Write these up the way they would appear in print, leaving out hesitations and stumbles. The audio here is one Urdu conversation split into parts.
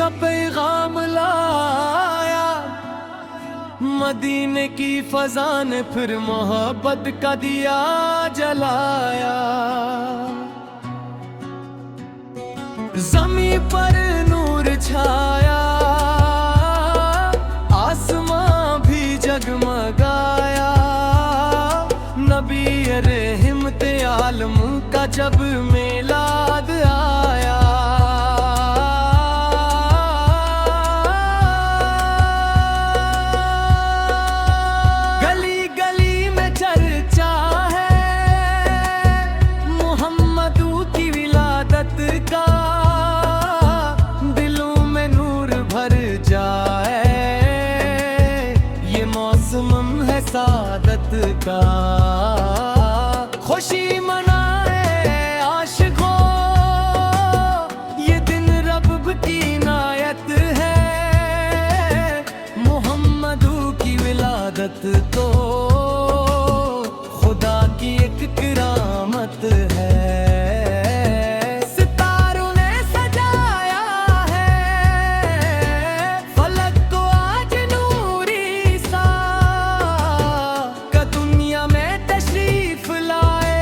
کا پیغام لایا، مدینے کی فضا نے پھر محبت کا دیا جلایا۔ زمین پر نور چھایا، آسمان بھی جگمگایا، نبی رحمت عالم کا جب میلاد آیا۔ گلی گلی میں چرچا ہے محمد کی ولادت کا، دلوں میں نور بھر جائے، یہ موسم ہے سعادت کا۔ خوشی منائے عاشقوں، یہ دن رب کی عنایت ہے، محمد کی ولادت تو خدا کی ایک کرامت ہے۔ ستاروں نے سجایا ہے فلک کو آج نوری سا، کا دنیا میں تشریف لائے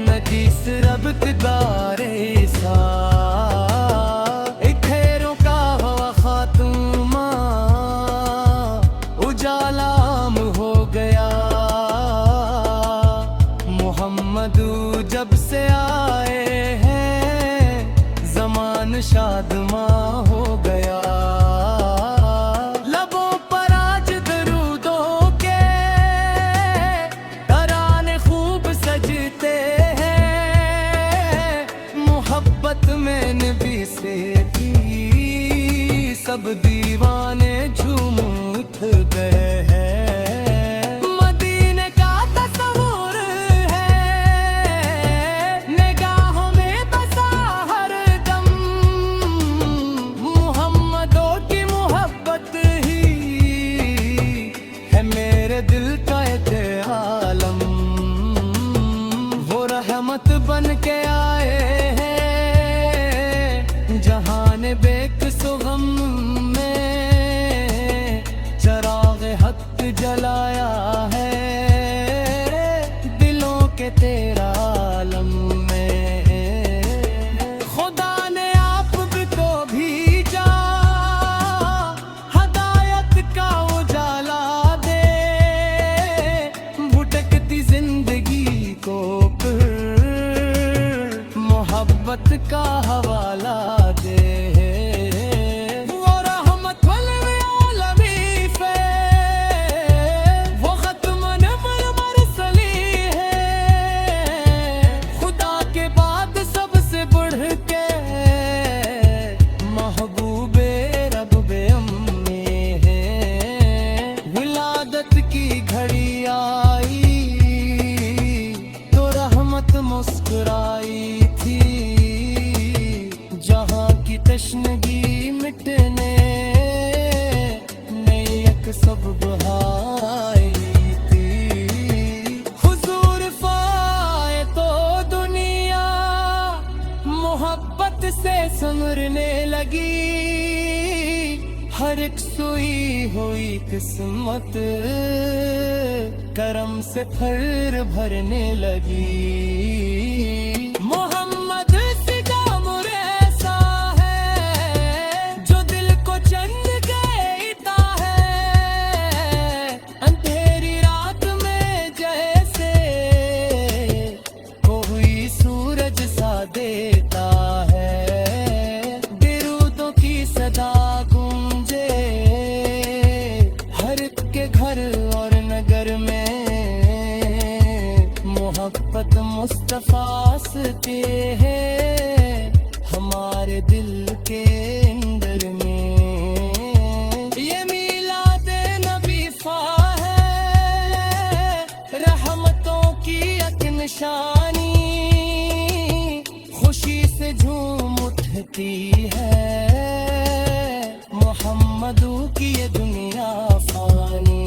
نجیس رب اقتدار سا۔ اکھیروں کا ہوا خاتمہ اجالا عام ہو گیا، محمد جب سے آئے ہیں زمان شادماں ہو گیا۔ لبوں پر آج درودوں کے ترانے خوب سجتے ہیں، محبت میں نبی سے بھی سب دیوانے جھوم اٹھتے ہیں۔ مدینے کا تصور ہے نگاہوں میں بسا ہر دم، محمدوں کی محبت ہی ہے میرے دل کا عالم۔ وہ رحمت بن کے آئے ہیں جہان بیک سغم میں، چراغ حق جلایا ہے دلوں کے تیرا عالم میں۔ خدا نے آپ کو بھیجا ہدایت کا اجالا دے، بھٹکتی زندگی کو پھر محبت کا حوالہ دے۔ وہ رحمت والعالمین پہ وہ ختم نبی مرسلی ہے، خدا کے بعد سب سے بڑھ کے محبوب رب بے امی ہے۔ ولادت کی گھڑی آئی تو رحمت مسکرائی تھی، جہاں کی تشنگی مٹنے نئی ایک سبب آئی تھی۔ حضور پائے تو دنیا محبت سے سمرنے لگی، ہر ایک سوئی ہوئی قسمت کرم سے پھر بھرنے لگی۔ محمد سجا ایسا ہے جو دل کو چند گیتا ہے، اندھیری رات میں جیسے کوئی سورج سا دیتا ہے، درودوں کی صدا گونجے ہر ایک کے گھر اور نگر میں، محبت مصطفیٰ سے ہے ہمارے دل کے اندر میں۔ یہ میلاد نبی فا ہے رحمتوں کی ایک نشانی، خوشی سے جھوم اٹھتی ہے محمد کی یہ دنیا فانی۔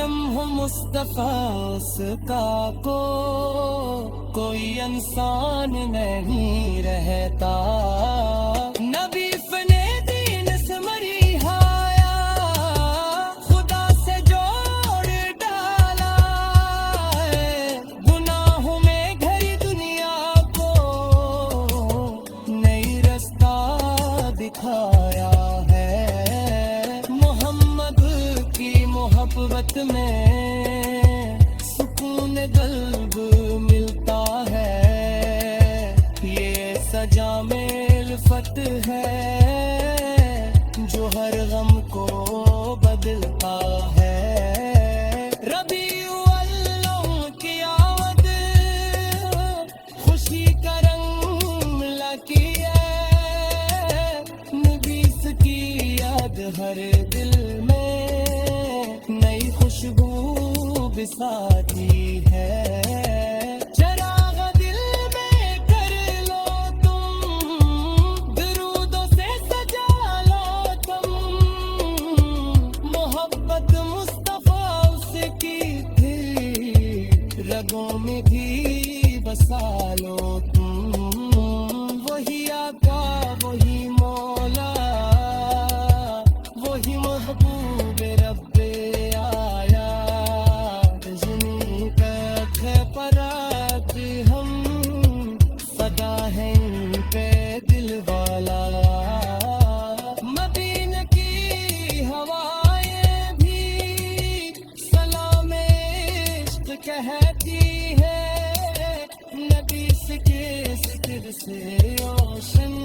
کرم ہو مصطفیٰ اس کا کوئی انسان نہیں رہتا. نبی فنے دین سے مری ہایا خدا سے جوڑ ڈالا ہے. گناہوں میں گھری دنیا کو نئی رستہ دکھایا ہے. محمد کی محبت میں سکون قلب ملتا ہے. یہ سجا میں الفت ہے جو ہر غم کو بدلتا ہے. ربیع الاول کی آمد خوشی کا رنگ لکی ہے. نبیس کی یاد ہر دل میں نئی خوشبو بساتی ہے. چراغ دل میں کر لو تم درودوں سے سجا لو تم. محبت مصطفیٰ اس کی تھی رگوں میں بھی بسا لو تم. وہی آقا وہی مولا وہی محبوب رب آیا. جنہیں تک ہے پرات ہم فدا ہے ان پہ دل والا. مدینہ کی ہوائیں بھی سلام عشق کہتی ہے. نبی کے ذکر سے روشن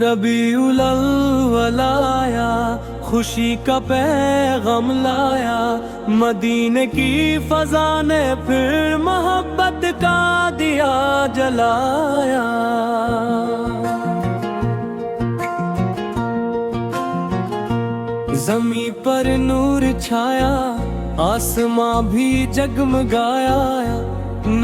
ربیع الاول آیا خوشی کا پیغام لایا. مدینے کی فضا نے پھر محبت کا دیا جلایا. زمیں پر نور چھایا آسماں بھی جگمگایا.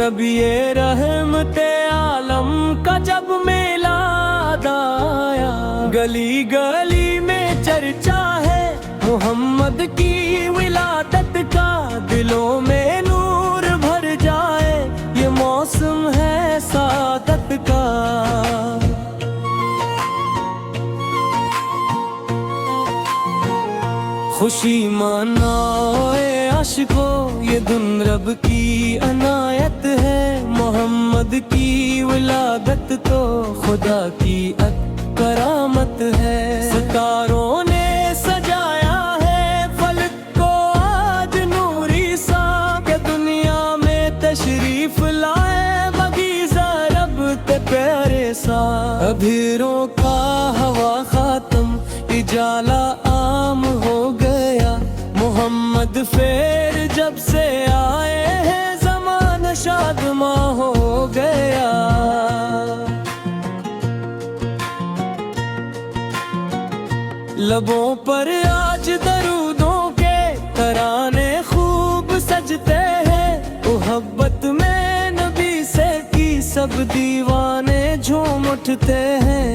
نبی رحمت عالم کا جب میلاد آیا. گلی گلی میں چرچا ہے محمد کی ولادت کا. دلوں میں نور بھر جائے یہ موسم ہے سعادت کا. خوشی منائے عاشقوں یہ دن رب کی عنایت ہے. محمد کی ولادت تو خدا کی کرامت ہے. ستاروں نے سجایا ہے فلک کو آج نوری سا کہ دنیا میں تشریف لائے بغیزہ رب تے پیارے سا. ابھیروں کا ہوا خاتم اجالا عام ہو گیا. محمد پھر جب سے آئے ہیں زمانہ شادماں ہو گیا. لبوں پر آج درودوں کے ترانے خوب سجتے ہیں. محبت میں نبی سے کی سب دیوانے جھوم اٹھتے ہیں.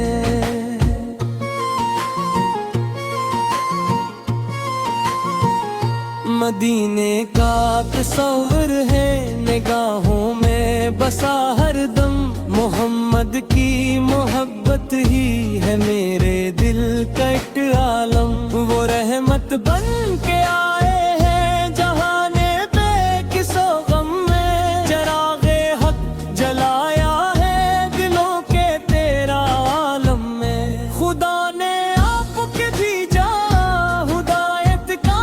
مدینے کا تصور ہے نگاہوں میں بسا ہر دم. محمد کی محبت ہی ہے میرے دل کا ایک عالم. وہ رحمت بن کے آئے ہیں جہانے پہ کس و غم میں. چراغ حق جلایا ہے دلوں کے تیرا عالم میں. خدا نے آپ کے بھیجا ہدایت کا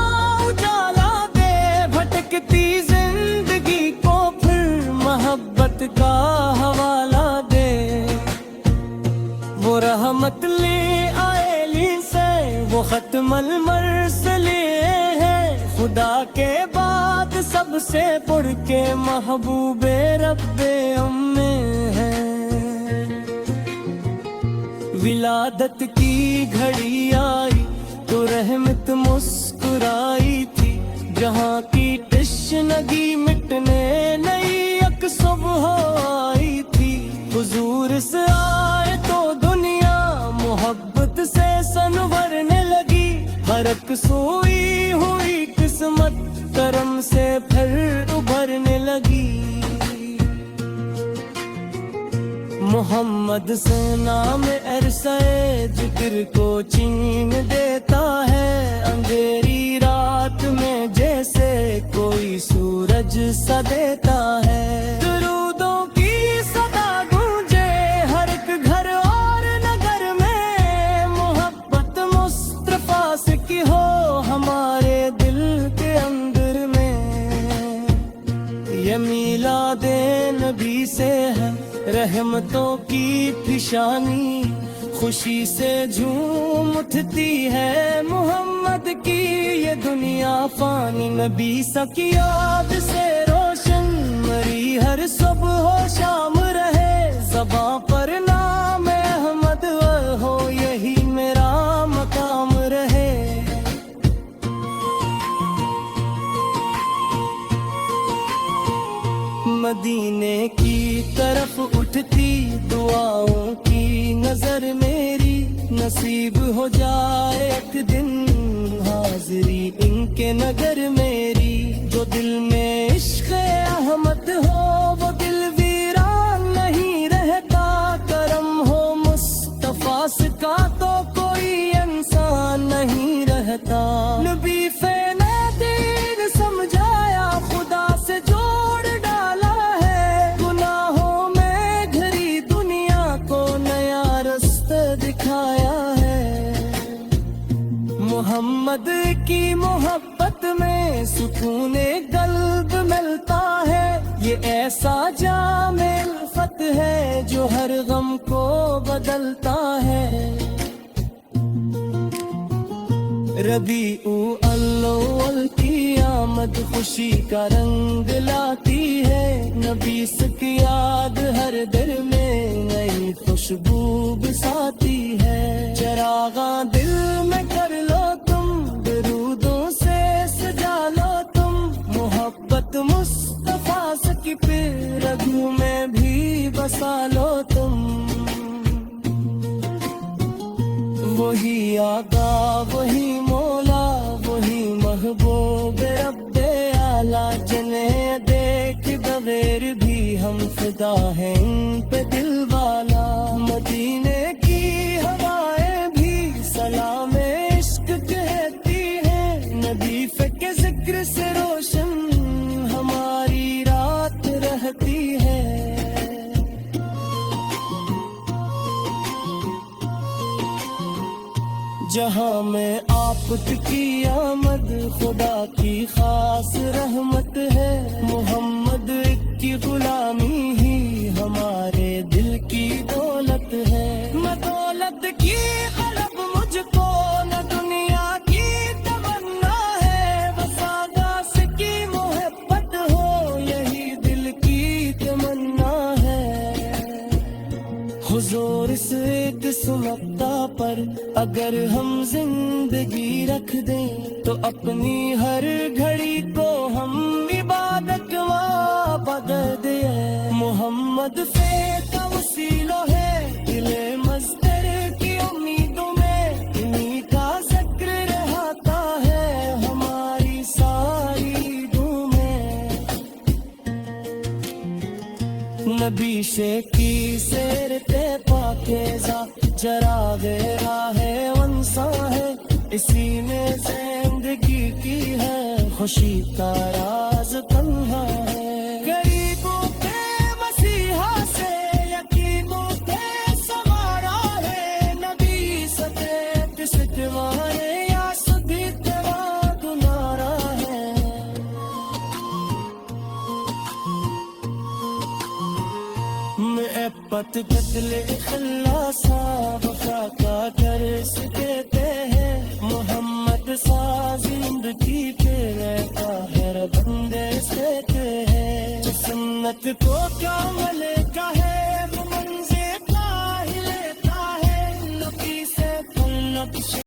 اجالا دے. بھٹکتی زندگی کو پھر محبت کا حوالہ دے. وہ رحمت لے آئے لی سے وہ ختم المرسلین ہے. خدا کے بعد سب سے بڑھ کے محبوب رب ام ہے. ولادت کی گھڑی آئی تو رحمت مسکرائی تھی. جہاں کی تشنگی ہر ایک سوئی ہوئی قسمت کرم سے پھر ابھرنے لگی۔ محمد سے نام عرصہ ذکر کو چین دیتا ہے، اندھیری رات میں جیسے کوئی سورج سا دیتا ہے۔ درودوں کی صدا گونجے ہر ایک گھر اور نگر میں، محبت مصطفیٰ سے کی ہو ہمارے دل کے اندر میں۔ یہ میلاد نبی سے ہے رحمتوں کی پیشانی، خوشی سے جھوم اٹھتی ہے محمد کی یہ دنیا فانی۔ نبی کی یاد سے روشن مری ہر صبح ہو شام رہے، زباں پر نام احمد ہو یہی میرا مقام رہے۔ مدینے کی طرف اٹھتی دعاؤں کی نظر میری، نصیب ہو جائے ایک دن حاضری ان کے نگر میری۔ جو دل میں عشق احمد ہو وہ دل ویران نہیں رہتا، کرم ہو مصطفیٰ کا تو کوئی انسان نہیں رہتا۔ نبی فینا دین سمجھایا خدا سے جوڑ ڈالا ہے، گناہوں میں گھری دنیا کو نیا رستہ دکھایا ہے۔ محمد کی محبت میں سکون قلب ملتا ہے، یہ ایسا جام الفت ہے جو ہر غم کو بدلتا ہے۔ ربیع الاول کی آمد خوشی کا رنگ لاتی ہے، نبی کی یاد ہر دل میں نئی خوشبو بساتی ہے۔ چراغاں دل میں کر لو تم، درودوں سے سجا لو تم، محبت مصطفیٰ کی پھر رگوں میں بھی بسا لو تم۔ وہی آقا وہی مولا وہی محبوب رب اعلیٰ، جنہیں دیکھ بغیر بھی ہم فدا ہیں ان پہ دل والا۔ مدینے کی ہوائیں بھی سلام عشق کہتی ہیں، نبی کے ذکر سے روشن ہماری رات رہتی ہے۔ جہاں میں آپ کی آمد خدا کی خاص رحمت ہے، محمد کی غلامی ہی ہمارے دل کی دولت ہے۔ نہ دولت کی طلب مجھ کو نہ دنیا کی تمنا ہے، وفادار کی محبت ہو یہی دل کی تمنا ہے۔ حضور اس ایک سمتا پر اگر ہم زندگی رکھ دیں تو اپنی ہر گھڑی کو ہم عبادت و بدل دیں۔ محمد کا وسیلہ ہے دل مصدر کی امیدوں میں، انہی کا ذکر رہتا ہے ہماری ساری دوں میں۔ نبی کی سیرت پاکیزہ چراغ راہ ونساں ہے، اسی میں زندگی کی ہے خوشی کا راز تنہا ہے۔ غریبوں کے مسیحا سے یتیموں کے سوارا ہے، نبی سفید ستوارے یا سبھی توا دنارا ہے۔ میں پت بدلے خلاصا وفا کا درس کے